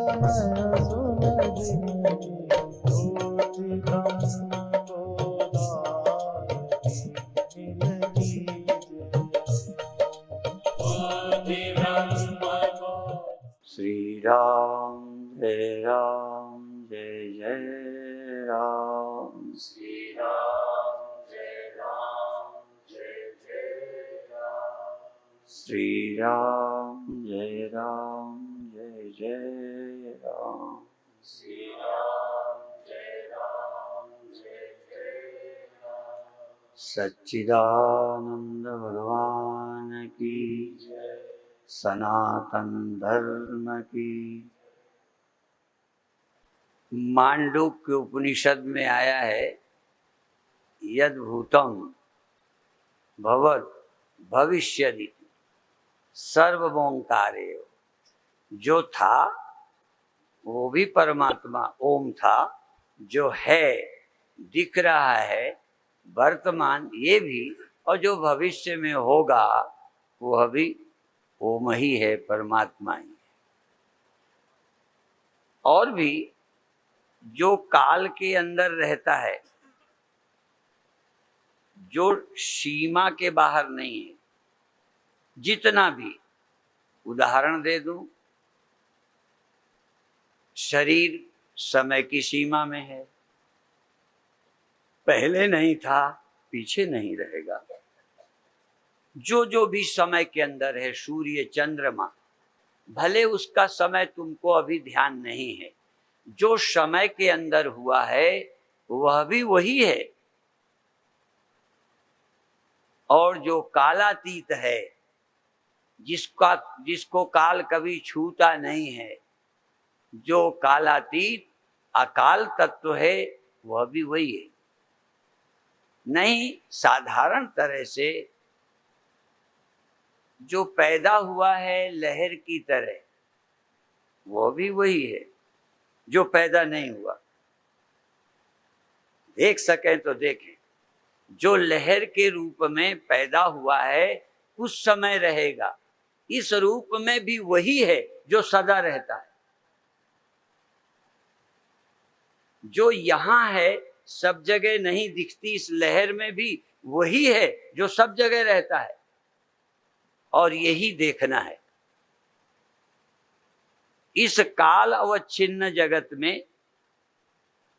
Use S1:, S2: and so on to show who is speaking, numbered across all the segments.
S1: नयन सुलगिनी ज्योति ब्रह्म को दारती मिल
S2: श्री राम जय राम जय जय राम। श्री राम जय राम जय जय राम। श्री राम जय राम जय जय राम। श्री राम जय राम जय जय राम। सच्चिदानंद भगवान की जय। सनातन धर्म की। मांडूक्य उपनिषद में आया है, यद भूतम भवत भविष्यति सर्वोंकारेव। जो था वो भी परमात्मा ओम था, जो है दिख रहा है वर्तमान ये भी, और जो भविष्य में होगा वह भी ओम ही है, परमात्मा ही है। और भी जो काल के अंदर रहता है, जो सीमा के बाहर नहीं है, जितना भी उदाहरण दे दूं, शरीर समय की सीमा में है, पहले नहीं था पीछे नहीं रहेगा। जो जो भी समय के अंदर है, सूर्य चंद्रमा, भले उसका समय तुमको अभी ध्यान नहीं है, जो समय के अंदर हुआ है वह भी वही है। और जो कालातीत है, जिसको काल कभी छूता नहीं है, जो कालातीत अकाल तत्व है वह भी वही है। नहीं, साधारण तरह से जो पैदा हुआ है लहर की तरह, वो भी वही है जो पैदा नहीं हुआ। देख सकें तो देखें, जो लहर के रूप में पैदा हुआ है कुछ समय रहेगा, इस रूप में भी वही है जो सदा रहता है। जो यहाँ है सब जगह नहीं दिखती, इस लहर में भी वही है जो सब जगह रहता है। और यही देखना है। इस काल अवच्छिन्न जगत में,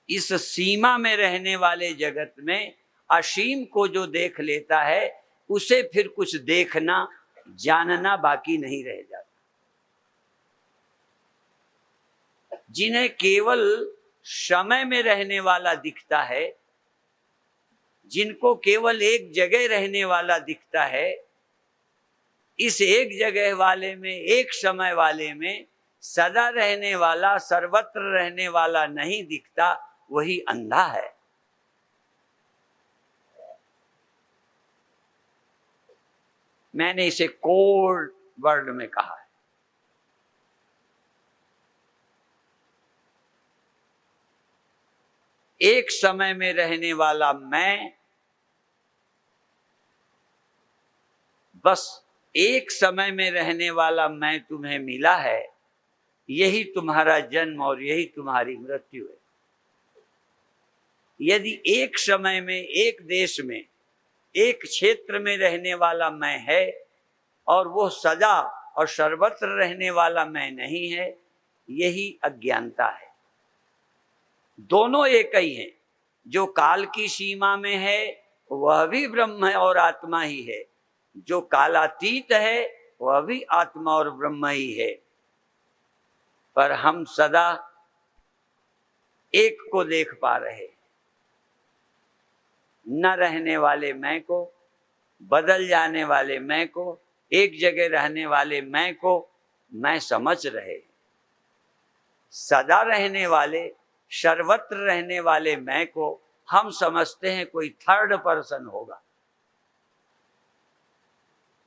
S2: इस सीमा में रहने वाले जगत में असीम को जो देख लेता है, उसे फिर कुछ देखना जानना बाकी नहीं रह जाता। जिन्हें केवल समय में रहने वाला दिखता है, जिनको केवल एक जगह रहने वाला दिखता है, इस एक जगह वाले में, एक समय वाले में सदा रहने वाला, सर्वत्र रहने वाला नहीं दिखता, वही अंधा है। मैंने इसे कोड वर्ड में कहा है। एक समय में रहने वाला मैं, बस एक समय में रहने वाला मैं तुम्हें मिला है, यही तुम्हारा जन्म और यही तुम्हारी मृत्यु है। यदि एक समय में, एक देश में, एक क्षेत्र में रहने वाला मैं है और वो सदा और सर्वत्र रहने वाला मैं नहीं है, यही अज्ञानता है। दोनों एक ही हैं। जो काल की सीमा में है वह भी ब्रह्म है और आत्मा ही है, जो कालातीत है वह भी आत्मा और ब्रह्म ही है। पर हम सदा एक को देख पा रहे, न रहने वाले मैं को, बदल जाने वाले मैं को, एक जगह रहने वाले मैं को मैं समझ रहे। सदा रहने वाले, सर्वत्र रहने वाले मैं को हम समझते हैं कोई थर्ड पर्सन होगा।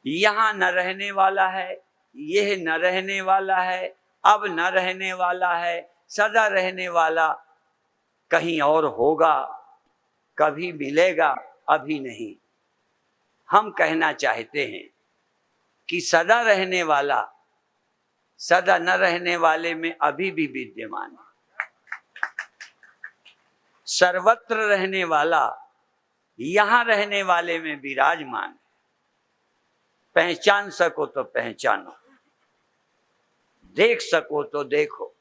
S2: यहाँ न रहने वाला है, यह न रहने वाला है, अब न रहने वाला है, सदा रहने वाला कहीं और होगा, कभी मिलेगा, अभी नहीं। हम कहना चाहते हैं कि सदा रहने वाला सदा न रहने वाले में अभी भी विद्यमान है। सर्वत्र रहने वाला यहां रहने वाले में विराजमान है। पहचान सको तो पहचानो, देख सको तो देखो।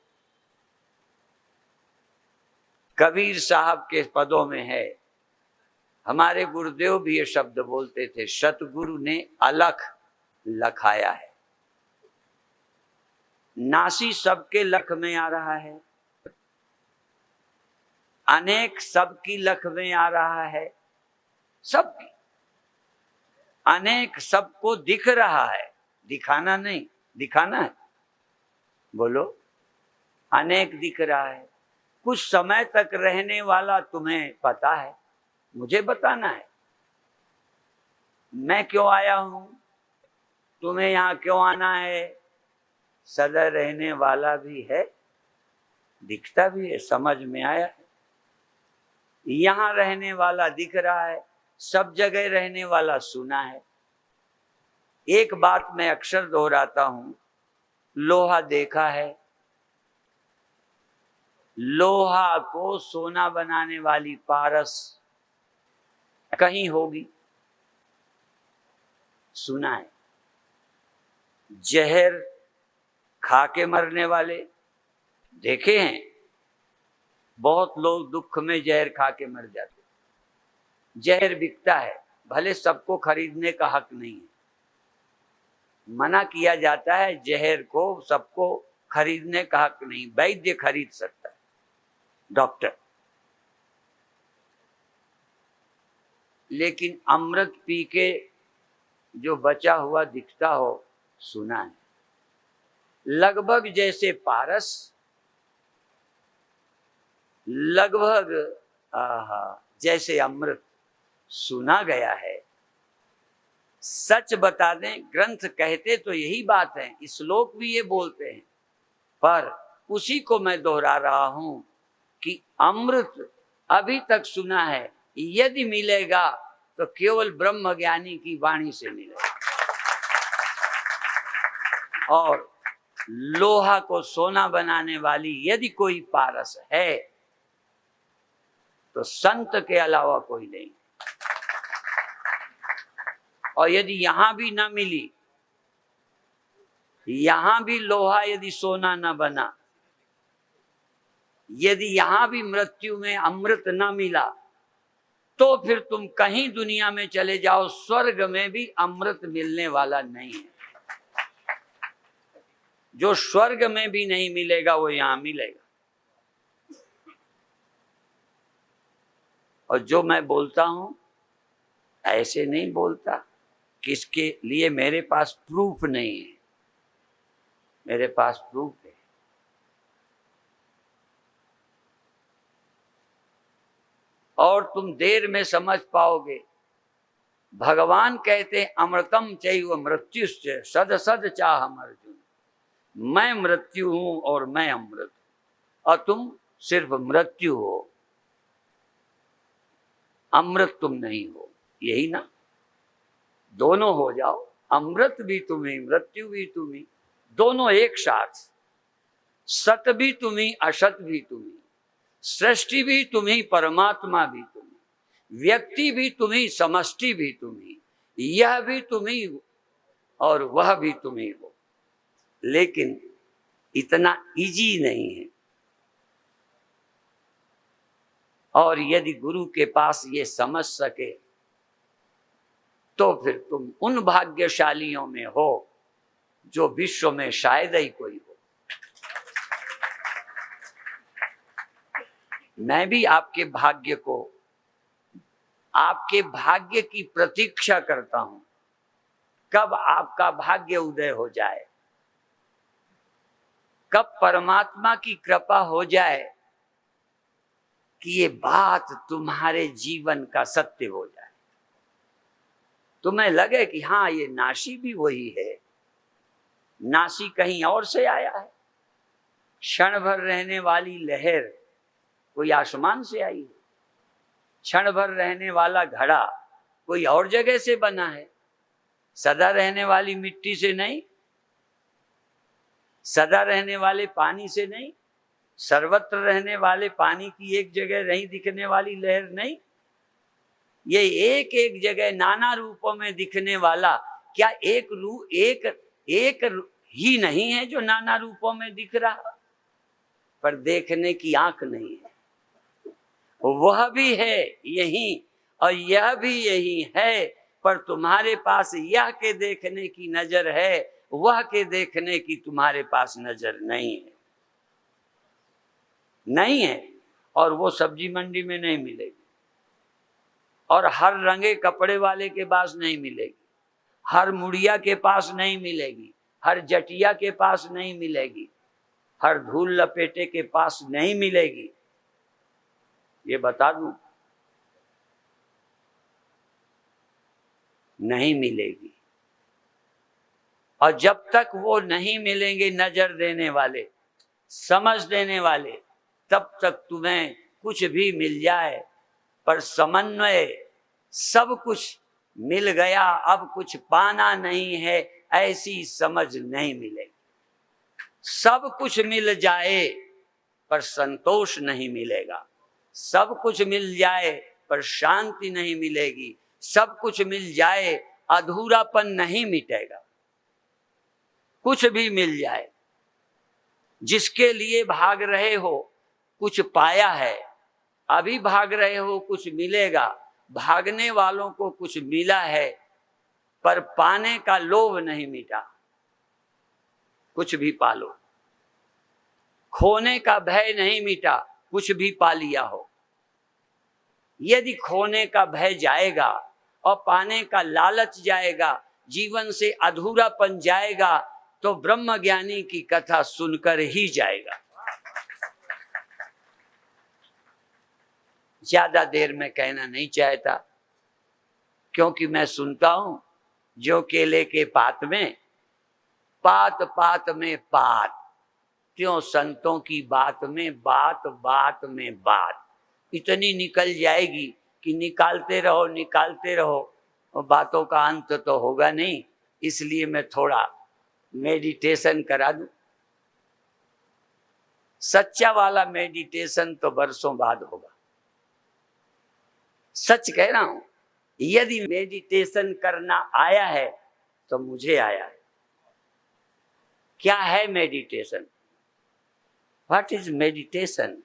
S2: कबीर साहब के पदों में है, हमारे गुरुदेव भी ये शब्द बोलते थे, सतगुरु ने अलख लखाया है। नासी सबके लख में आ रहा है, अनेक सबकी लख में आ रहा है, सबकी अनेक सबको दिख रहा है, दिखाना नहीं, दिखाना है, बोलो। अनेक दिख रहा है। कुछ समय तक रहने वाला तुम्हें पता है, मुझे बताना है मैं क्यों आया हूं, तुम्हें यहां क्यों आना है। सदा रहने वाला भी है, दिखता भी है, समझ में आया है। यहां रहने वाला दिख रहा है, सब जगह रहने वाला सुना है। एक बात मैं अक्सर दोहराता हूं, लोहा देखा है, लोहा को सोना बनाने वाली पारस कहीं होगी, सुना है। जहर खा के मरने वाले देखे हैं, बहुत लोग दुख में जहर खा के मर जाते। जहर बिकता है, भले सबको खरीदने का हक नहीं है, मना किया जाता है जहर को सबको खरीदने का हक नहीं, वैद्य खरीद सकता है, डॉक्टर। लेकिन अमृत पी के जो बचा हुआ दिखता हो, सुना है। लगभग जैसे पारस, लगभग जैसे अमृत सुना गया है। सच बता दें, ग्रंथ कहते तो यही बात है, श्लोक भी ये बोलते हैं, पर उसी को मैं दोहरा रहा हूं कि अमृत अभी तक सुना है, यदि मिलेगा तो केवल ब्रह्म ज्ञानी की वाणी से मिलेगा। और लोहा को सोना बनाने वाली यदि कोई पारस है तो संत के अलावा कोई नहीं। और यदि यहां भी ना मिली, यहां भी लोहा यदि सोना ना बना, यदि यहां भी मृत्यु में अमृत ना मिला, तो फिर तुम कहीं दुनिया में चले जाओ, स्वर्ग में भी अमृत मिलने वाला नहीं है। जो स्वर्ग में भी नहीं मिलेगा वो यहां मिलेगा। और जो मैं बोलता हूं ऐसे नहीं बोलता, किसके लिए मेरे पास प्रूफ नहीं है, मेरे पास प्रूफ है। और तुम देर में समझ पाओगे। भगवान कहते अमृतम चैव मृत्युश्च सद सद चाहम अर्जुन, मैं मृत्यु हूं और मैं अमृत, और तुम सिर्फ मृत्यु हो, अमृत तुम नहीं हो। यही ना, दोनों हो जाओ, अमृत भी तुम्ही मृत्यु भी तुम्ही, दोनों एक साथ। सत भी तुम्ही असत भी तुम्ही, सृष्टि भी तुम्ही परमात्मा भी तुम्ही, व्यक्ति भी तुम्ही समष्टि भी तुम्ही, यह भी तुम्ही और वह भी तुम्ही हो। लेकिन इतना इजी नहीं है। और यदि गुरु के पास ये समझ सके तो फिर तुम उन भाग्यशालियों में हो जो विश्व में शायद ही कोई हो। मैं भी आपके भाग्य को, आपके भाग्य की प्रतीक्षा करता हूं, कब आपका भाग्य उदय हो जाए, कब परमात्मा की कृपा हो जाए कि ये बात तुम्हारे जीवन का सत्य हो जाए, तुम्हें लगे कि हाँ ये नासी भी वही है, नासी कहीं और से आया है। क्षण भर रहने वाली लहर कोई आसमान से आई है, क्षण भर रहने वाला घड़ा कोई और जगह से बना है, सदा रहने वाली मिट्टी से नहीं। सदा रहने वाले पानी से नहीं, सर्वत्र रहने वाले पानी की एक जगह नहीं दिखने वाली लहर नहीं, ये एक एक जगह नाना रूपों में दिखने वाला, क्या एक ही नहीं है जो नाना रूपों में दिख रहा? पर देखने की आंख नहीं है। वह भी है यही और यह भी यही है, पर तुम्हारे पास यह के देखने की नजर है, वह के देखने की तुम्हारे पास नजर नहीं है। नहीं है, और वो सब्जी मंडी में नहीं मिलेगी, और हर रंगे कपड़े वाले के पास नहीं मिलेगी, हर मुड़िया के पास नहीं मिलेगी, हर जटिया के पास नहीं मिलेगी, हर धूल लपेटे के पास नहीं मिलेगी, ये बता दूं, नहीं मिलेगी। और जब तक वो नहीं मिलेंगे नजर देने वाले, समझ देने वाले, तब तक तुम्हें कुछ भी मिल जाए, पर समन्वय सब कुछ मिल गया, अब कुछ पाना नहीं है, ऐसी समझ नहीं मिलेगी। सब कुछ मिल जाए पर संतोष नहीं मिलेगा, सब कुछ मिल जाए पर शांति नहीं मिलेगी, सब कुछ मिल जाए अधूरापन नहीं मिटेगा। कुछ भी मिल जाए, जिसके लिए भाग रहे हो कुछ पाया है, अभी भाग रहे हो कुछ मिलेगा, भागने वालों को कुछ मिला है, पर पाने का लोभ नहीं मिटा। कुछ भी पालो, खोने का भय नहीं मिटा, कुछ भी पा लिया हो। यदि खोने का भय जाएगा और पाने का लालच जाएगा, जीवन से अधूरापन जाएगा, तो ब्रह्म ज्ञानी की कथा सुनकर ही जाएगा। ज्यादा देर में कहना नहीं चाहता, क्योंकि मैं सुनता हूं जो केले के पात में, पात पात में पात, त्यों संतों की बात में बात बात में बात इतनी निकल जाएगी कि निकालते रहो, और बातों का अंत तो होगा नहीं। इसलिए मैं थोड़ा मेडिटेशन करा दूं। सच्चा वाला मेडिटेशन तो बरसों बाद होगा, सच कह रहा हूं। यदि मेडिटेशन करना आया है तो मुझे आया है। क्या है मेडिटेशन? What is meditation?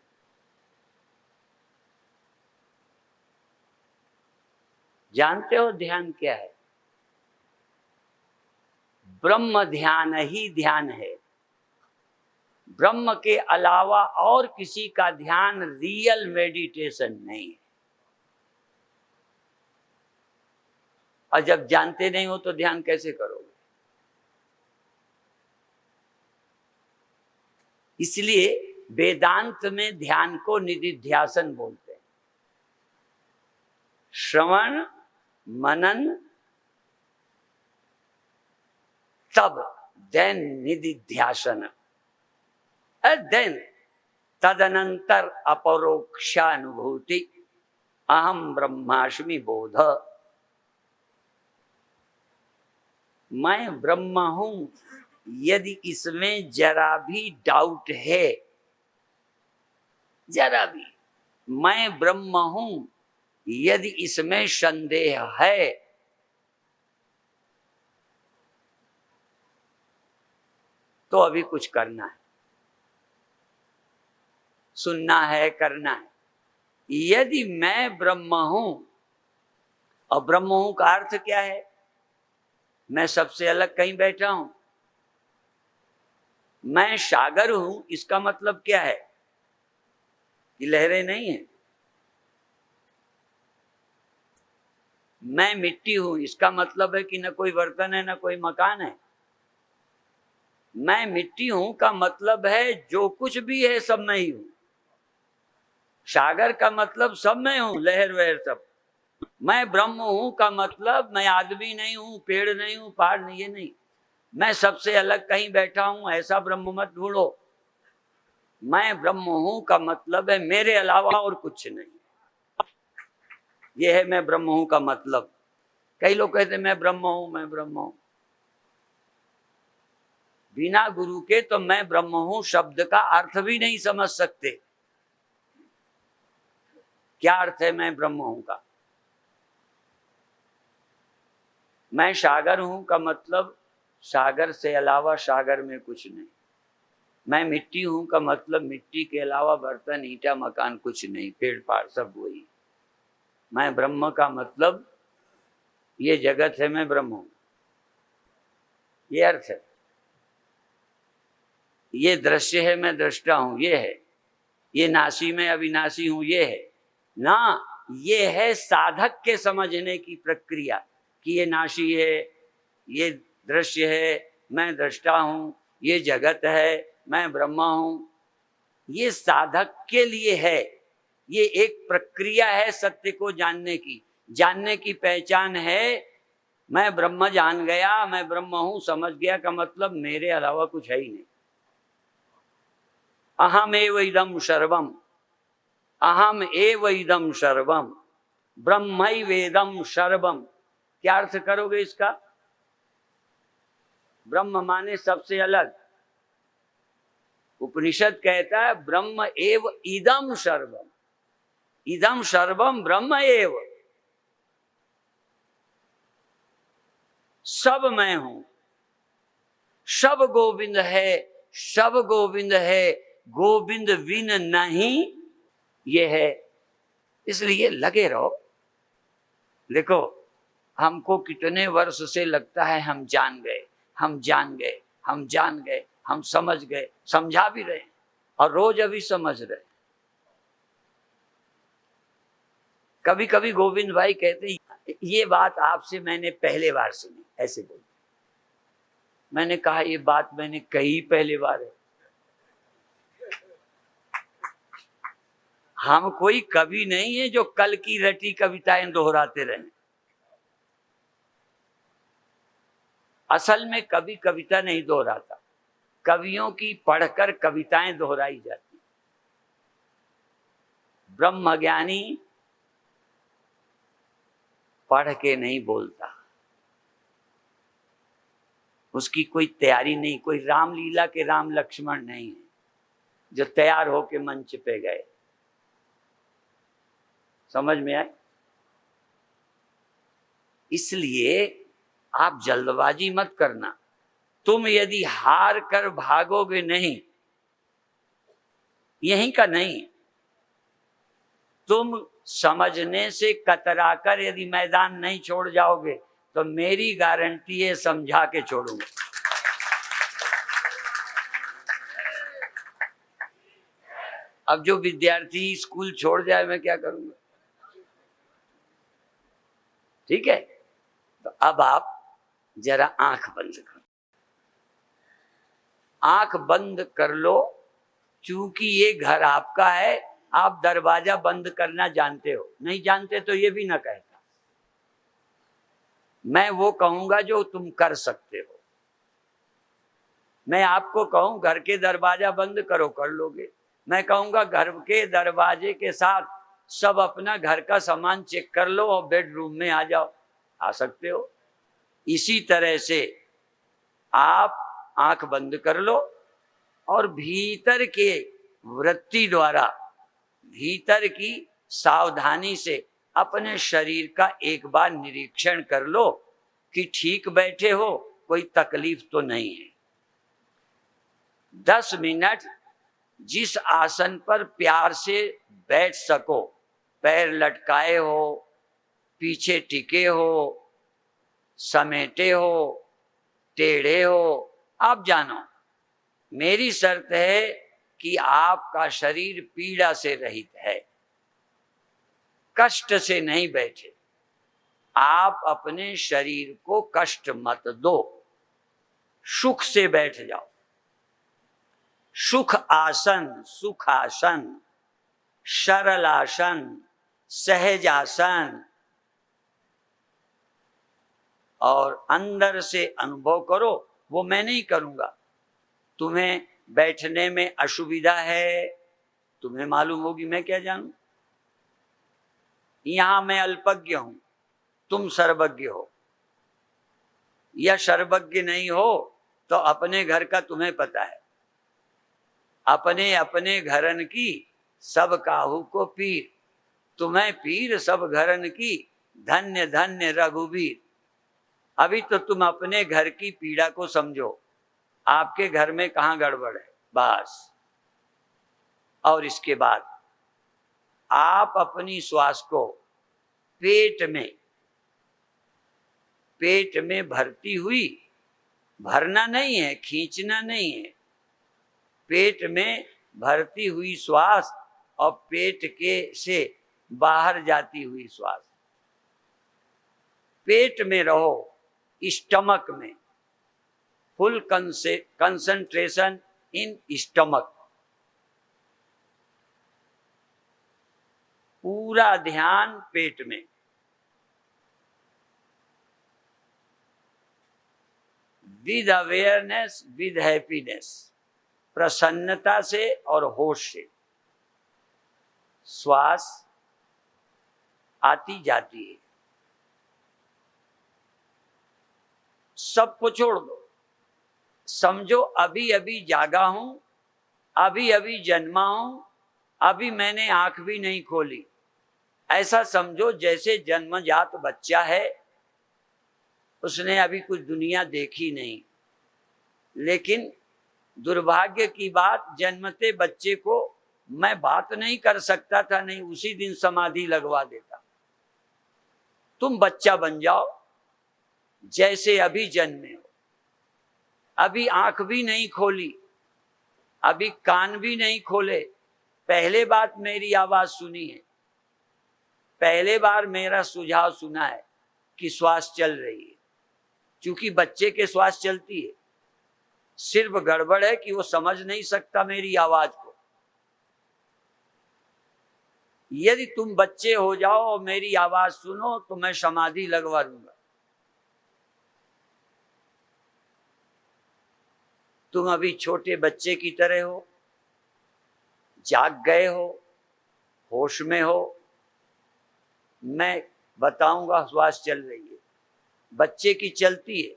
S2: जानते हो ध्यान क्या है? ब्रह्म ध्यान ही ध्यान है। ब्रह्म के अलावा और किसी का ध्यान रियल मेडिटेशन नहीं है। और जब जानते नहीं हो तो ध्यान कैसे करोगे? इसलिए वेदांत में ध्यान को निधिध्यासन बोलते हैं। श्रवण मनन तब देन निधिध्यासन, देन तदनंतर अपरोक्षानुभूति, अहम ब्रह्मास्मि बोध। मैं ब्रह्म हूं, यदि इसमें जरा भी डाउट है, जरा भी, मैं ब्रह्म हूं यदि इसमें संदेह है, तो अभी कुछ करना है, सुनना है, करना है। यदि मैं ब्रह्म हूं, और ब्रह्म हूं का अर्थ क्या है? मैं सबसे अलग कहीं बैठा हूं। मैं सागर हूं, इसका मतलब क्या है? कि लहरें नहीं है। मैं मिट्टी हूं, इसका मतलब है कि न कोई बर्तन है, न कोई मकान है। मैं मिट्टी हूं का मतलब है जो कुछ भी है सब मैं ही हूं। सागर का मतलब सब मैं हूं, लहर वहर सब। मैं ब्रह्म हूं का मतलब मैं आदमी नहीं हूं, पेड़ नहीं हूं, पहाड़ नहीं, ये नहीं। मैं सबसे अलग कहीं बैठा हूं, ऐसा ब्रह्म मत ढूंढो। मैं ब्रह्म हूं का मतलब है मेरे अलावा और कुछ नहीं। यह है मैं ब्रह्म हूं का मतलब। कई लोग कहते हैं मैं ब्रह्म हूं, मैं ब्रह्म हूं। बिना गुरु के तो मैं ब्रह्म हूं शब्द का अर्थ भी नहीं समझ सकते। क्या अर्थ है मैं ब्रह्म हूं का? मैं सागर हूं का मतलब सागर से अलावा सागर में कुछ नहीं। मैं मिट्टी हूं का मतलब मिट्टी के अलावा बर्तन ईंटा मकान कुछ नहीं, पेड़ पाड़ सब वही। मैं ब्रह्म का मतलब ये जगत है, मैं ब्रह्म हूं, ये अर्थ है। ये दृश्य है, मैं दृष्टा हूं, ये है। ये नासी मैं अविनाशी हूं, ये है ना। ये है साधक के समझने की प्रक्रिया कि ये नाशी है, ये दृश्य है, मैं दृष्टा हूं, ये जगत है, मैं ब्रह्मा हूं। ये साधक के लिए है। ये एक प्रक्रिया है सत्य को जानने की। जानने की पहचान है मैं ब्रह्म जान गया, मैं ब्रह्म हूं समझ गया का मतलब मेरे अलावा कुछ है ही नहीं। अहम एव इदम सर्वम, अहम एव इदम सर्वम ब्रह्मैवेदम सर्वम। क्या अर्थ करोगे इसका? ब्रह्म माने सबसे अलग। उपनिषद कहता है ब्रह्म एव इदम सर्वम, इदम सर्वम ब्रह्म एव। सब मैं हूं, सब गोविंद है, सब गोविंद है, गोविंद बिन नहीं ये है। इसलिए लगे रहो। देखो हमको कितने वर्ष से लगता है हम जान गए, हम जान गए, हम जान गए, हम समझ गए, समझा भी रहे और रोज अभी समझ रहे। कभी कभी गोविंद भाई कहते ये बात आपसे मैंने पहले बार सुनी, ऐसे बोल। मैंने कहा ये बात मैंने कही पहले बार है। हम कोई कवि नहीं है जो कल की रटी कविताएं दोहराते रहे। असल में कवि कविता नहीं दोहराता, कवियों की पढ़कर कविताएं दोहराई जाती। ब्रह्मज्ञानी पढ़ के नहीं बोलता, उसकी कोई तैयारी नहीं। कोई रामलीला के राम लक्ष्मण नहीं है जो तैयार होके मंच पे गए। समझ में आए? इसलिए आप जल्दबाजी मत करना। तुम यदि हार कर भागोगे नहीं, यहीं का नहीं, तुम समझने से कतराकर यदि मैदान नहीं छोड़ जाओगे तो मेरी गारंटी है समझा के छोड़ूंगा। अब जो विद्यार्थी स्कूल छोड़ जाए मैं क्या करूंगा? ठीक है, तो अब आप जरा आंख बंद करो, आंख बंद कर लो। चूंकि ये घर आपका है, आप दरवाजा बंद करना जानते हो। नहीं जानते तो ये भी ना कहता। मैं वो कहूंगा जो तुम कर सकते हो। मैं आपको कहूं घर के दरवाजा बंद करो, कर लोगे। मैं कहूंगा घर के दरवाजे के साथ सब अपना घर का सामान चेक कर लो और बेडरूम में आ जाओ, आ सकते हो। इसी तरह से आप आंख बंद कर लो और भीतर के वृत्ति द्वारा, भीतर की सावधानी से अपने शरीर का एक बार निरीक्षण कर लो कि ठीक बैठे हो, कोई तकलीफ तो नहीं है। 10 मिनट जिस आसन पर प्यार से बैठ सको, पैर लटकाए हो, पीछे टिके हो, समेटे हो, टेढ़े हो, आप जानो। मेरी शर्त है कि आपका शरीर पीड़ा से रहित है, कष्ट से नहीं बैठे। आप अपने शरीर को कष्ट मत दो, सुख से बैठ जाओ। सुख आसन, सुखासन, सरल आसन, सहज आसन, और अंदर से अनुभव करो। वो मैं नहीं करूंगा। तुम्हें बैठने में असुविधा है, तुम्हें मालूम होगी, मैं क्या जानूं। यहां मैं अल्पज्ञ हूं, तुम सर्वज्ञ हो, या सर्वज्ञ नहीं हो तो अपने घर का तुम्हें पता है। अपने अपने घरन की सब काहू को पीर, तुम्हें पीर सब घरन की, धन्य धन्य रघुवीर। अभी तो तुम अपने घर की पीड़ा को समझो, आपके घर में कहाँ गड़बड़ है, बस। और इसके बाद आप अपनी श्वास को पेट में भरती हुई, भरना नहीं है, खींचना नहीं है, पेट में भरती हुई श्वास और पेट के से बाहर जाती हुई श्वास। पेट में रहो, स्टमक में, फुल कंसंट्रेशन इन स्टमक, पूरा ध्यान पेट में। विद अवेयरनेस, विद हैप्पीनेस, प्रसन्नता से और होश से श्वास आती जाती है। सबको छोड़ दो, समझो अभी अभी जागा हूं, अभी अभी जन्मा हूं, अभी मैंने आंख भी नहीं खोली। ऐसा समझो जैसे जन्मजात बच्चा है, उसने अभी कुछ दुनिया देखी नहीं। लेकिन दुर्भाग्य की बात, जन्मते बच्चे को मैं बात नहीं कर सकता था, नहीं उसी दिन समाधि लगवा देता। तुम बच्चा बन जाओ जैसे अभी जन्मे हो, अभी आंख भी नहीं खोली, अभी कान भी नहीं खोले, पहले बार मेरी आवाज सुनी है, पहले बार मेरा सुझाव सुना है कि श्वास चल रही है। क्योंकि बच्चे के श्वास चलती है, सिर्फ गड़बड़ है कि वो समझ नहीं सकता मेरी आवाज को। यदि तुम बच्चे हो जाओ और मेरी आवाज सुनो तो मैं समाधि लगवा दूंगा। तुम अभी छोटे बच्चे की तरह हो, जाग गए हो, होश में हो। मैं बताऊंगा श्वास चल रही है, बच्चे की चलती है,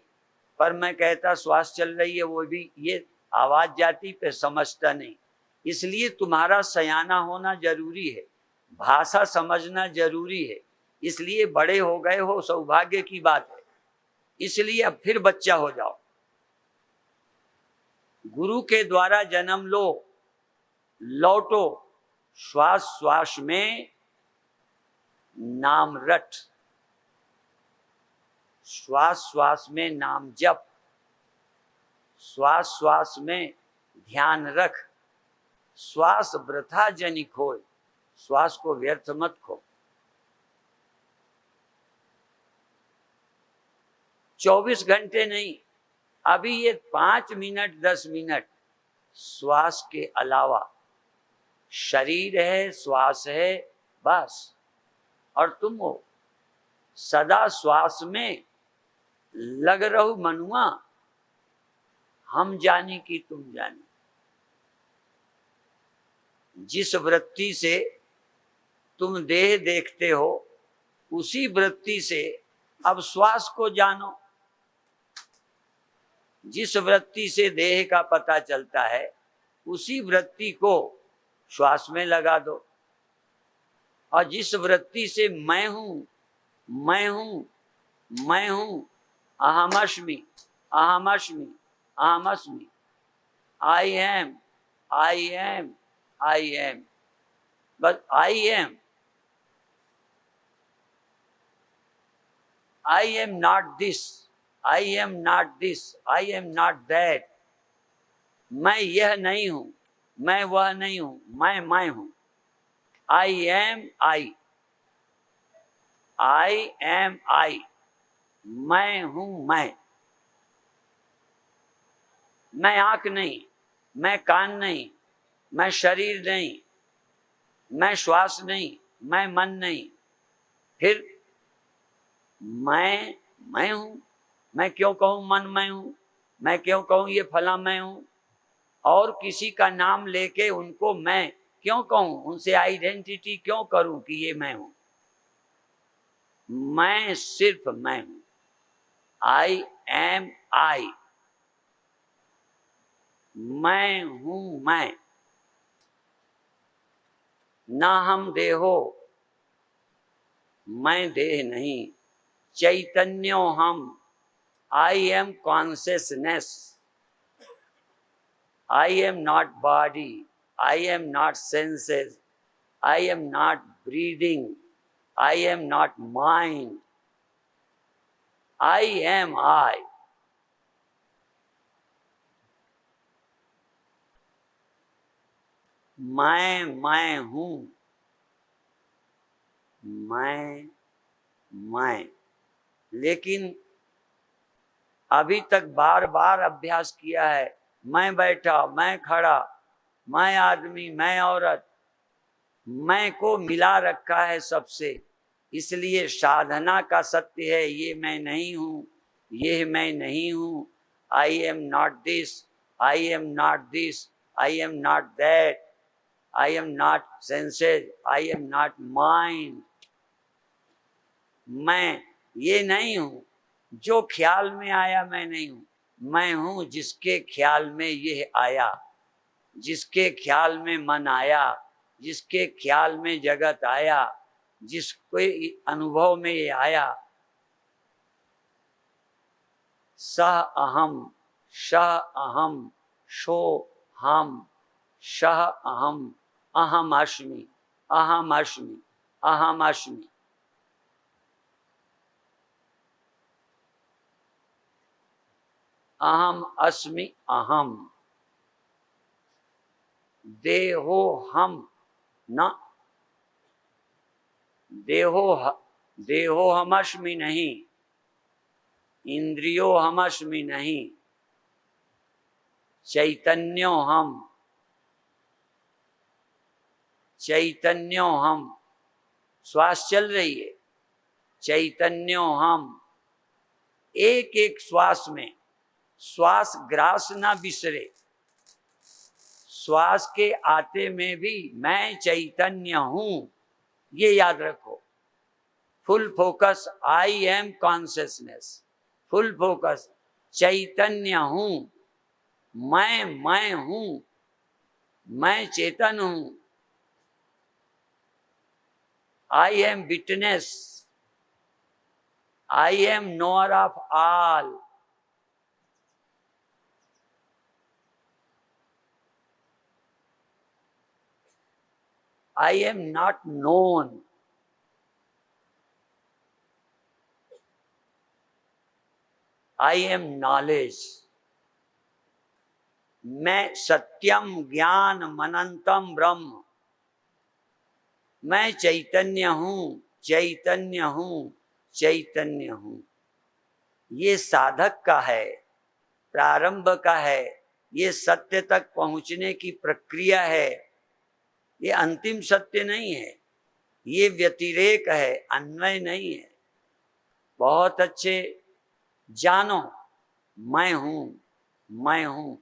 S2: पर मैं कहता श्वास चल रही है, वो भी ये आवाज जाती पे समझता नहीं। इसलिए तुम्हारा सयाना होना जरूरी है, भाषा समझना जरूरी है। इसलिए बड़े हो गए हो, सौभाग्य की बात है। इसलिए अब फिर बच्चा हो जाओ, गुरु के द्वारा जन्म लो, लौटो, श्वास श्वास में नाम रट, श्वास श्वास में नाम जप, श्वास श्वास में ध्यान रख। श्वास वृथा जनि खोए, श्वास को व्यर्थ मत खो। 24 घंटे नहीं, अभी ये 5 मिनट 10 मिनट श्वास के अलावा शरीर है, श्वास है, बस। और तुम हो सदा श्वास में लग रहो मनुआ, हम जाने की तुम जाने। जिस वृत्ति से तुम देह देखते हो, उसी वृत्ति से अब श्वास को जानो। जिस वृत्ति से देह का पता चलता है, उसी वृत्ति को श्वास में लगा दो। और जिस वृत्ति से मैं हूं, मैं हूं, मैं हूं, अहमस्मि, अहमस्मि, अहमस्मि, I am, I am, I am, बस I am. I am not this, I am not this, I am not that. मैं यह नहीं हूं, मैं वह नहीं हूं, मैं हूं। I am I, I am आई, मैं हूं मैं। मैं आंख नहीं, मैं कान नहीं, मैं शरीर नहीं, मैं श्वास नहीं, मैं मन नहीं। फिर मैं हूं। मैं क्यों कहूं मन मैं हूं, मैं क्यों कहूं ये फला मैं हूं, और किसी का नाम लेके उनको मैं क्यों कहूं, उनसे आइडेंटिटी क्यों करूं कि ये मैं हूं। मैं सिर्फ मैं हूं। आई एम आई, मैं हूं मैं, ना हम देहो, मैं देह नहीं, चैतन्यो हम, आई am consciousness, I am not body, I am not senses, I am not breathing, I am not mind, I am I. मैं हूं, मैं। लेकिन अभी तक बार बार अभ्यास किया है, मैं बैठा, मैं खड़ा, मैं आदमी, मैं औरत, मैं को मिला रखा है सबसे। इसलिए साधना का सत्य है, ये मैं नहीं हूं, ये मैं नहीं हूं। I am not this, I am not this, I am not that, I am not senses, I am not mind. मैं ये नहीं हूं, जो ख्याल में आया मैं नहीं हूं। मैं हूं जिसके ख्याल में ये आया, जिसके ख्याल में मन आया, जिसके ख्याल में जगत आया, जिसके अनुभव में ये आया। सह अहम, शह अहम, शो हम, शह अहम, अहम अस्मि, अहम अस्मि, अहम अस्मि। अहम अस्मि अहम, देहो हम न, देहो हमस्मि नहीं, इंद्रियो हमस्मि नहीं, चैतन्यो हम, चैतन्यो हम। श्वास चल रही है, चैतन्यो हम। एक एक श्वास में श्वास ग्रास ना बिसरे। श्वास के आते में भी मैं चैतन्य हूं, ये याद रखो। Full focus, I am consciousness, full focus, चैतन्य हूं, मैं हूं, मैं चेतन हूं। I am witness, I am knower of all. I am not known, I am knowledge. मैं सत्यम ज्ञान मनंतम ब्रह्म, मैं चैतन्य हूं, चैतन्य हूं, चैतन्य हूं। ये साधक का है, प्रारंभ का है, ये सत्य तक पहुंचने की प्रक्रिया है। ये अंतिम सत्य नहीं है, ये व्यतिरेक है, अन्वय नहीं है। बहुत अच्छे जानो, मैं हूं, मैं हूं।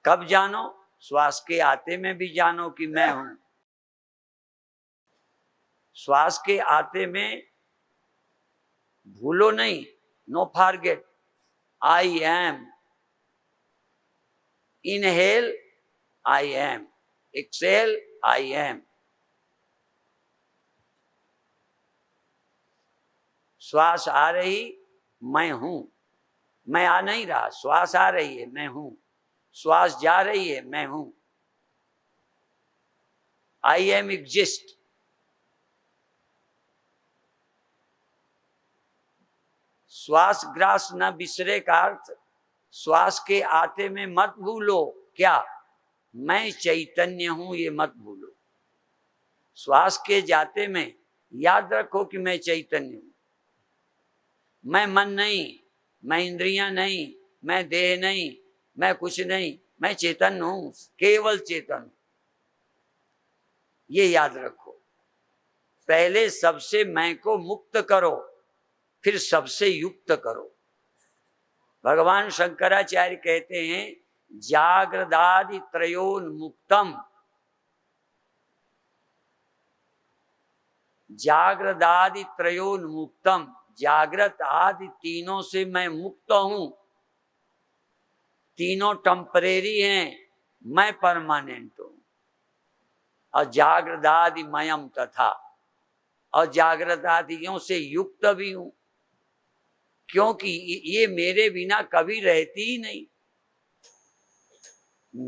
S2: कब जानो? श्वास के आते में भी जानो कि मैं हूं। श्वास के आते में भूलो नहीं, no forget, I am. Inhale, I am. Exhale, I am. श्वास आ रही, मैं हूं, मैं आ नहीं रहा। श्वास आ रही है, मैं हूं। श्वास जा रही है, मैं हूं। I M exist. श्वास ग्रास न बिसरे का अर्थ, श्वास के आते में मत भूलो क्या, मैं चैतन्य हूं, ये मत भूलो। श्वास के जाते में याद रखो कि मैं चैतन्य हूं। मैं मन नहीं, मैं इंद्रियां नहीं, मैं देह नहीं, मैं कुछ नहीं, मैं चेतन हूं, केवल चेतन। ये याद रखो। पहले सबसे मैं को मुक्त करो, फिर सबसे युक्त करो। भगवान शंकराचार्य कहते हैं, जागृदादि त्रयोन्मुक्तम, जागृदादि त्रयोन्मुक्तम। जागृत आदि तीनों से मैं मुक्त हूं। तीनों टेम्परेरी हैं, मैं परमानेंट हूं। और जागृदादि मयम तथा, और जागृदादियों से युक्त भी हूं, क्योंकि ये मेरे बिना कभी रहती ही नहीं।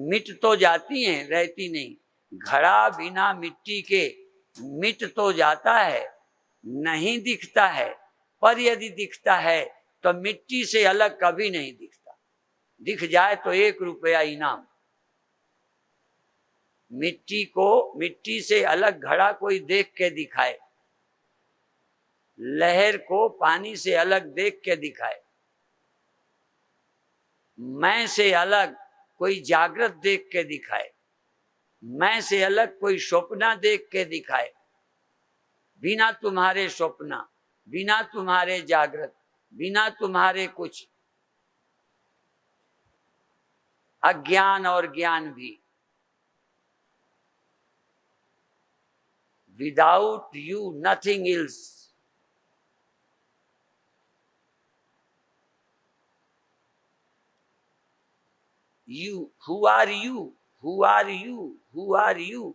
S2: मिट तो जाती हैं, रहती नहीं। घड़ा बिना मिट्टी के मिट तो जाता है, नहीं दिखता है, पर यदि दिखता है तो मिट्टी से अलग कभी नहीं दिखता। दिख जाए तो 1 रुपया इनाम। मिट्टी से अलग घड़ा कोई देख के दिखाए, लहर को पानी से अलग देख के दिखाए, मैं से अलग कोई जागृत देख के दिखाए, मैं से अलग कोई स्वप्न देख के दिखाए, बिना तुम्हारे स्वप्न, बिना तुम्हारे जागृत, बिना तुम्हारे कुछ, अज्ञान और ज्ञान भी। Without you nothing else. You, who are you? Who are you? Who are you?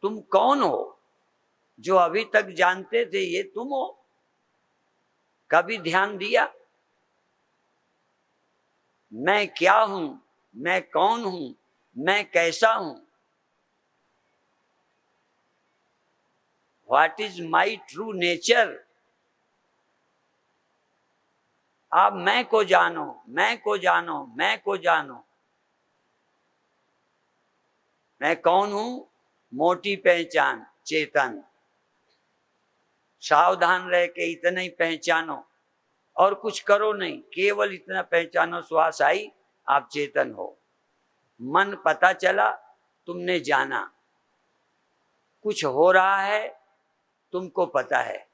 S2: तुम कौन हो? जो अभी तक जानते थे ये तुम हो? कभी ध्यान दिया? मैं क्या हूं? मैं कौन हूं? मैं कैसा हूं? What is my true nature? आप मैं को जानो, मैं को जानो, मैं को जानो। मैं कौन हूं? मोटी पहचान, चेतन। सावधान रह के इतना ही पहचानो और कुछ करो नहीं, केवल इतना पहचानो, श्वास आई आप चेतन हो। मन पता चला, तुमने जाना। कुछ हो रहा है, तुमको पता है।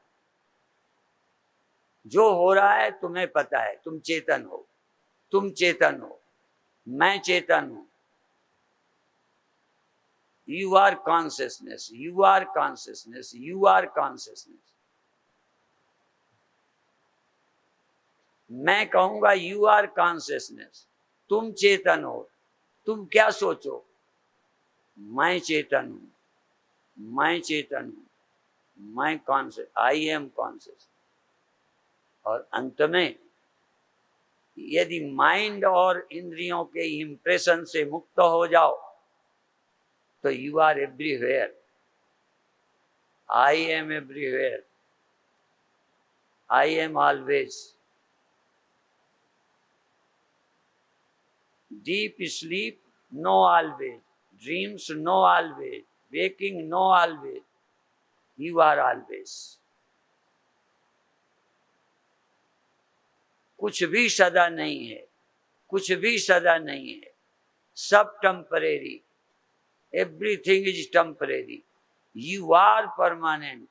S2: जो हो रहा है तुम्हें पता है, तुम चेतन हो, तुम चेतन हो, मैं चेतन हूं। You are consciousness, you are consciousness, you are consciousness. मैं कहूंगा यू आर कॉन्शियसनेस, तुम चेतन हो। तुम क्या सोचो? मैं चेतन हूं, मैं चेतन हूं, मैं कॉन्शियस, आई एम कॉन्शियस। और अंत में यदि माइंड और इंद्रियों के इंप्रेशन से मुक्त हो जाओ तो you are everywhere. I am everywhere, I am always. Deep sleep no always, dreams no always, waking no always, you are always. कुछ भी सदा नहीं है, कुछ भी सदा नहीं है, सब temporary. Everything is temporary. You are permanent,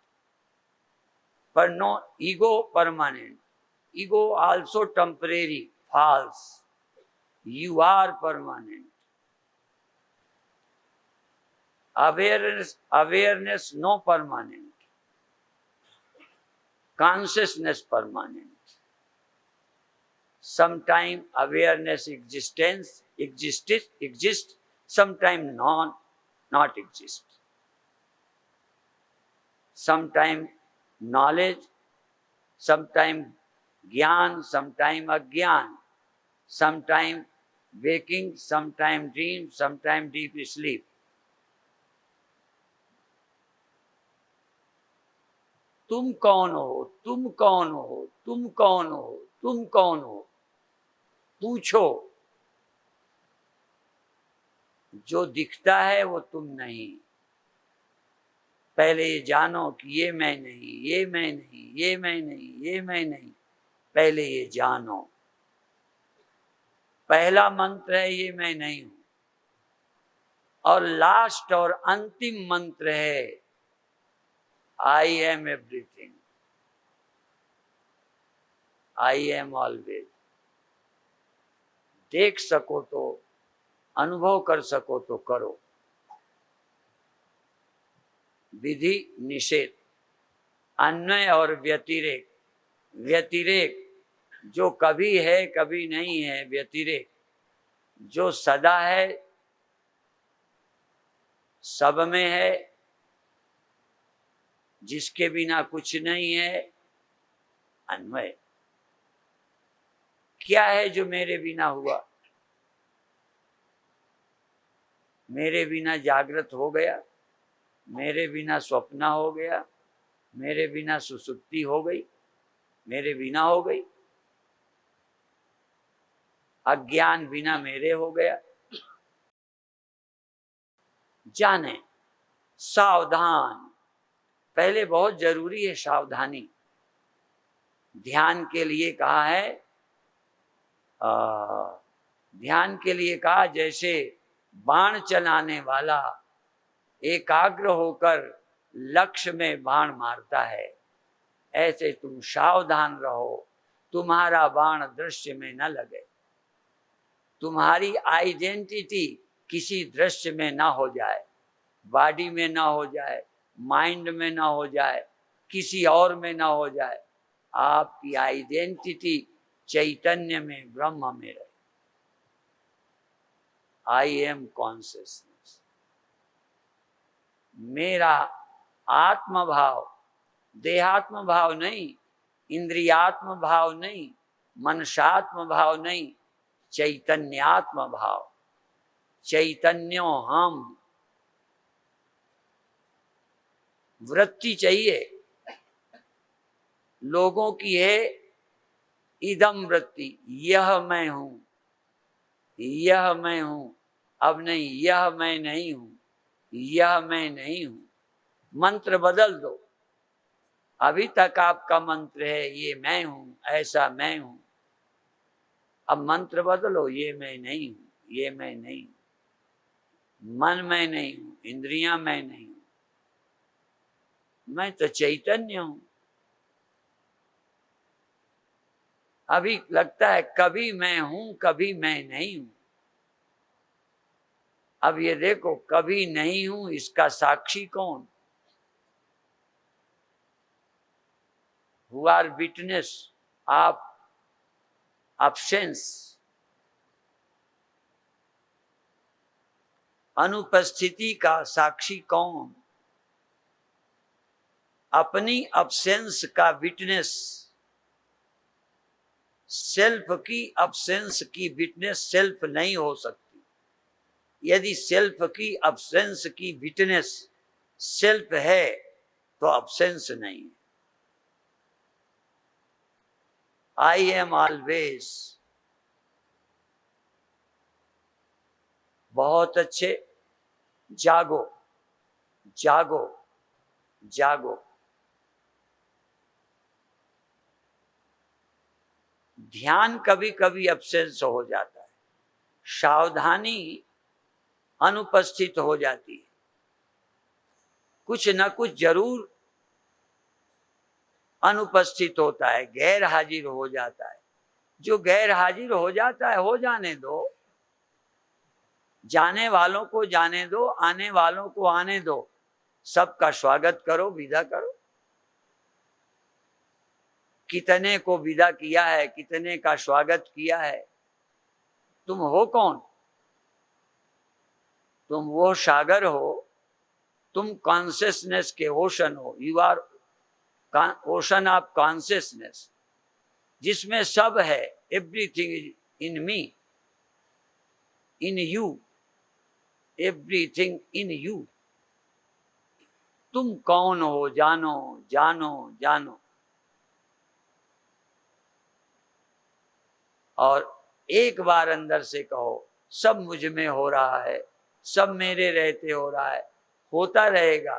S2: पर no ego permanent. Ego also temporary, false. You are permanent. Awareness no permanent, consciousness permanent. Sometime awareness exists, sometime not exist. Sometime knowledge, sometime gyan, sometime agyan, sometime waking, sometime dream, sometime deep sleep. तुम कौन हो? तुम कौन हो? तुम कौन हो? तुम कौन हो? पूछो। जो दिखता है वो तुम नहीं। पहले ये जानो कि ये मैं नहीं, ये मैं नहीं, ये मैं नहीं, ये मैं नहीं। पहले ये जानो। पहला मंत्र है ये मैं नहीं हूं, और लास्ट और अंतिम मंत्र है I am everything, I am always. देख सको तो, अनुभव कर सको तो करो। विधि निषेध, अन्वय और व्यतिरेक। व्यतिरेक जो कभी है कभी नहीं है, व्यतिरेक। जो सदा है, सब में है, जिसके बिना कुछ नहीं है, अन्वय। क्या है जो मेरे बिना हुआ? मेरे बिना जागृत हो गया, मेरे बिना स्वप्न हो गया, मेरे बिना सुसुप्ति हो गई, मेरे बिना हो गई। अज्ञान बिना मेरे हो गया। जाने, सावधान। पहले बहुत जरूरी है सावधानी। ध्यान के लिए कहा है, ध्यान के लिए कहा जैसे बाण चलाने वाला एकाग्र होकर लक्ष्य में बाण मारता है, ऐसे तुम सावधान रहो, तुम्हारा बाण दृश्य में न लगे, तुम्हारी आइडेंटिटी किसी दृश्य में ना हो जाए, बॉडी में ना हो जाए, माइंड में ना हो जाए, किसी और में ना हो जाए। आपकी आइडेंटिटी चैतन्य में, ब्रह्म में रहे। आई एम कॉन्शियसनेस। मेरा आत्म भाव, देहात्म भाव नहीं, इंद्रियात्म भाव नहीं, मनसात्म भाव नहीं, चैतन्यात्म भाव। चैतन्यो हम। वृत्ति चाहिए। लोगों की है इदम वृत्ति, यह मैं हूं, यह मैं हूं। अब नहीं, यह मैं नहीं हूं, यह मैं नहीं हूं। मंत्र बदल दो। अभी तक आपका मंत्र है ये मैं हूं, ऐसा मैं हूं। अब मंत्र बदलो, ये मैं नहीं हूं, ये मैं नहीं हूं। मन मैं नहीं हूं, इंद्रियां मैं नहीं हूं, मैं तो चैतन्य हूं। अभी लगता है कभी मैं हूं, कभी मैं नहीं हूं। अब ये देखो, कभी नहीं हूं, इसका साक्षी कौन? Who are witness of absence। अनुपस्थिति का साक्षी कौन? अपनी अब्सेंस का विटनेस। सेल्फ की अब्सेंस की विटनेस सेल्फ नहीं हो सकती। यदि सेल्फ की अब्सेंस की विटनेस सेल्फ है तो अब्सेंस नहीं है। आई एम ऑलवेज। बहुत अच्छे। जागो, जागो, जागो। ध्यान कभी कभी अब्सेंस हो जाता है, सावधानी अनुपस्थित हो जाती है, कुछ न कुछ जरूर अनुपस्थित होता है, गैर हाजिर हो जाता है। जो गैर हाजिर हो जाता है हो जाने दो। जाने वालों को जाने दो, आने वालों को आने दो। सबका स्वागत करो, विदा करो। कितने को विदा किया है, कितने का स्वागत किया है। तुम हो कौन? तुम वो सागर हो, तुम कॉन्शियसनेस के ओशन हो। You are ocean of consciousness, जिसमें सब है। Everything is in me, in you, everything in you. तुम कौन हो? जानो, जानो, जानो। और एक बार अंदर से कहो, सब मुझ में हो रहा है, सब मेरे रहते हो रहा है, होता रहेगा।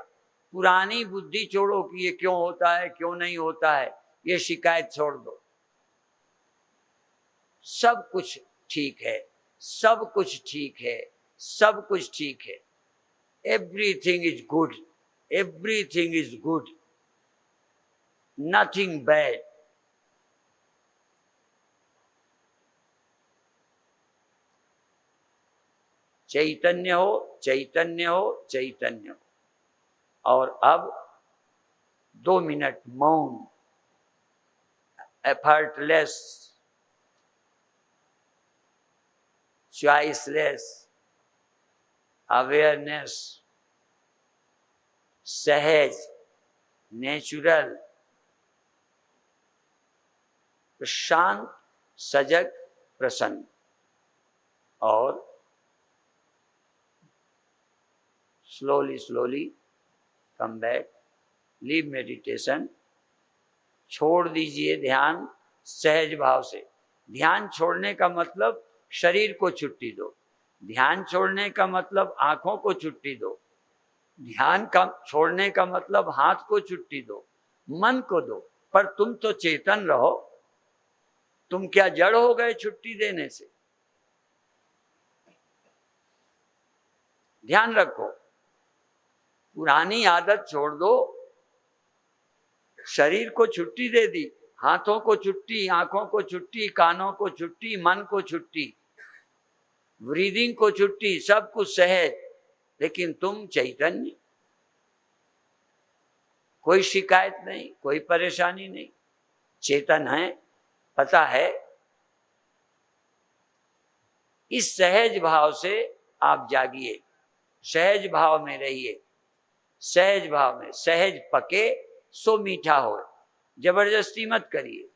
S2: पुरानी बुद्धि छोड़ो कि ये क्यों होता है, क्यों नहीं होता है, ये शिकायत छोड़ दो। सब कुछ ठीक है, सब कुछ ठीक है, सब कुछ ठीक है। Everything is good, everything is good, nothing bad. चैतन्य हो, चैतन्य हो, चैतन्य हो। और अब 2 मिनट मौन, एफर्टलेस। चॉइसलेस अवेयरनेस, सहज, नेचुरल, शांत, सजग, प्रसन्न। और slowly come back, leave meditation. छोड़ दीजिए ध्यान सहज भाव से। ध्यान छोड़ने का मतलब शरीर को छुट्टी दो, ध्यान छोड़ने का मतलब आंखों को छुट्टी दो, ध्यान का छोड़ने का मतलब हाथ को छुट्टी दो, मन को दो। पर तुम तो चेतन रहो, तुम क्या जड़ हो गए छुट्टी देने से? ध्यान रखो, पुरानी आदत छोड़ दो। शरीर को छुट्टी दे दी, हाथों को छुट्टी, आंखों को छुट्टी, कानों को छुट्टी, मन को छुट्टी, ब्रीदिंग को छुट्टी, सब कुछ सहज। लेकिन तुम चैतन्य, कोई शिकायत नहीं, कोई परेशानी नहीं, चेतन है, पता है। इस सहज भाव से आप जागिए, सहज भाव में रहिए। सहज भाव में, सहज पके सो मीठा हो, जबरदस्ती मत करिए।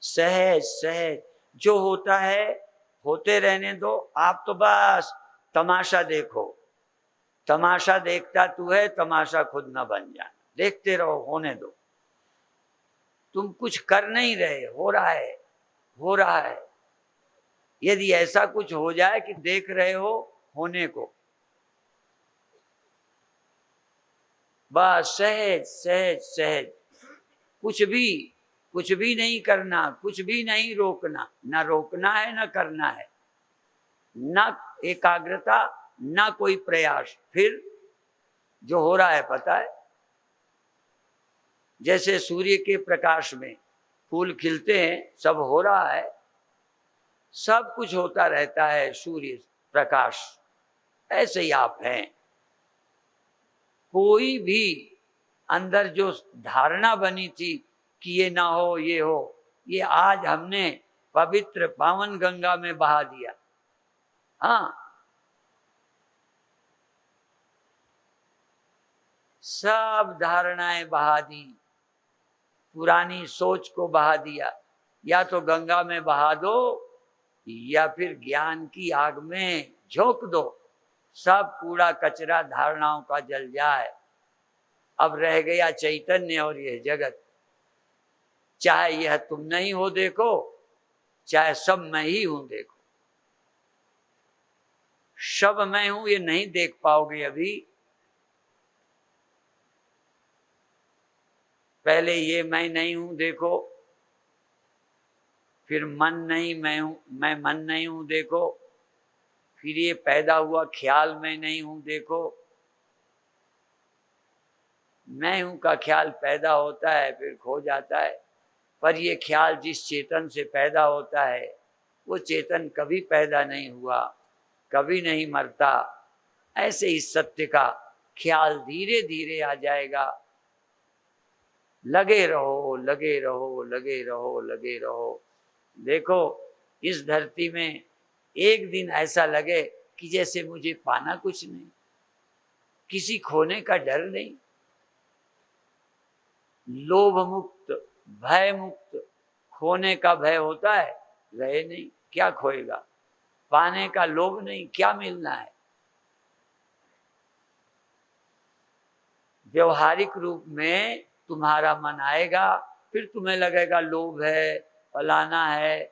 S2: सहज सहज जो होता है होते रहने दो। आप तो बस तमाशा देखो, तमाशा देखता तू है, तमाशा खुद न बन जाना। देखते रहो, होने दो। तुम कुछ कर नहीं रहे, हो रहा है, हो रहा है। यदि ऐसा कुछ हो जाए कि देख रहे हो होने को, बस सहज सहज सहज, कुछ भी नहीं करना, कुछ भी नहीं रोकना। ना रोकना है, ना करना है, ना एकाग्रता, ना कोई प्रयास। फिर जो हो रहा है पता है। जैसे सूर्य के प्रकाश में फूल खिलते हैं, सब हो रहा है, सब कुछ होता रहता है सूर्य प्रकाश। ऐसे ही आप हैं। कोई भी अंदर जो धारणा बनी थी कि ये ना हो, ये हो, ये आज हमने पवित्र पावन गंगा में बहा दिया। हाँ, सब धारणाएं बहा दी, पुरानी सोच को बहा दिया। या तो गंगा में बहा दो या फिर ज्ञान की आग में झोंक दो। सब कूड़ा कचरा धारणाओं का जल जाए। अब रह गया चैतन्य और यह जगत। चाहे यह तुम नहीं हो देखो, चाहे सब मैं ही हूं देखो। सब मैं हूं ये नहीं देख पाओगे अभी। पहले ये मैं नहीं हूं देखो, फिर मन नहीं मैं हूं, मैं मन नहीं हूं देखो, फिर ये पैदा हुआ ख्याल मैं नहीं हूं देखो। मैं हूं का ख्याल पैदा होता है फिर खो जाता है, पर ये ख्याल जिस चेतन से पैदा होता है वो चेतन कभी पैदा नहीं हुआ, कभी नहीं मरता। ऐसे ही सत्य का ख्याल धीरे धीरे आ जाएगा। लगे रहो, लगे रहो, लगे रहो, लगे रहो। देखो इस धरती में एक दिन ऐसा लगे कि जैसे मुझे पाना कुछ नहीं, किसी खोने का डर नहीं, लोभ मुक्त, भय मुक्त। खोने का भय होता है, रहे नहीं, क्या खोएगा। पाने का लोभ नहीं, क्या मिलना है। व्यवहारिक रूप में तुम्हारा मन आएगा, फिर तुम्हें लगेगा लोभ है, फलाना है।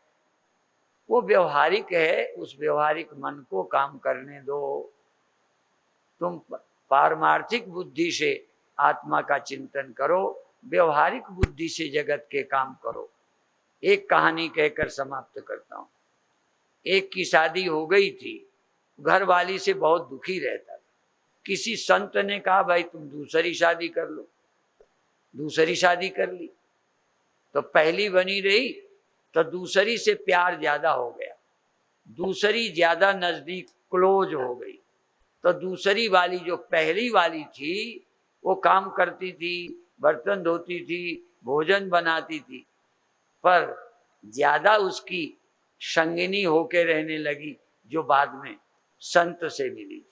S2: वो व्यवहारिक है, उस व्यवहारिक मन को काम करने दो। तुम पारमार्थिक बुद्धि से आत्मा का चिंतन करो, व्यवहारिक बुद्धि से जगत के काम करो। एक कहानी कहकर समाप्त करता हूं। एक की शादी हो गई थी, घर वाली से बहुत दुखी रहता था। किसी संत ने कहा भाई तुम दूसरी शादी कर लो। दूसरी शादी कर ली तो पहली बनी रही, तो दूसरी से प्यार ज्यादा हो गया। दूसरी ज्यादा नजदीक क्लोज हो गई। तो दूसरी वाली जो पहली वाली थी वो काम करती थी, बर्तन धोती थी, भोजन बनाती थी, पर ज्यादा उसकी संगिनी होके रहने लगी जो बाद में संत से मिली।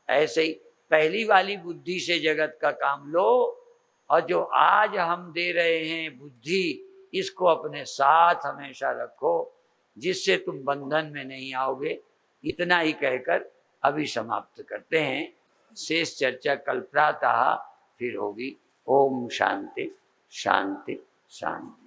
S2: ऐसे ही पहली वाली बुद्धि से जगत का काम लो, और जो आज हम दे रहे हैं बुद्धि, इसको अपने साथ हमेशा रखो, जिससे तुम बंधन में नहीं आओगे। इतना ही कहकर अभी समाप्त करते हैं। शेष चर्चा कल प्रातः फिर होगी। ओम शांति शांति शांति।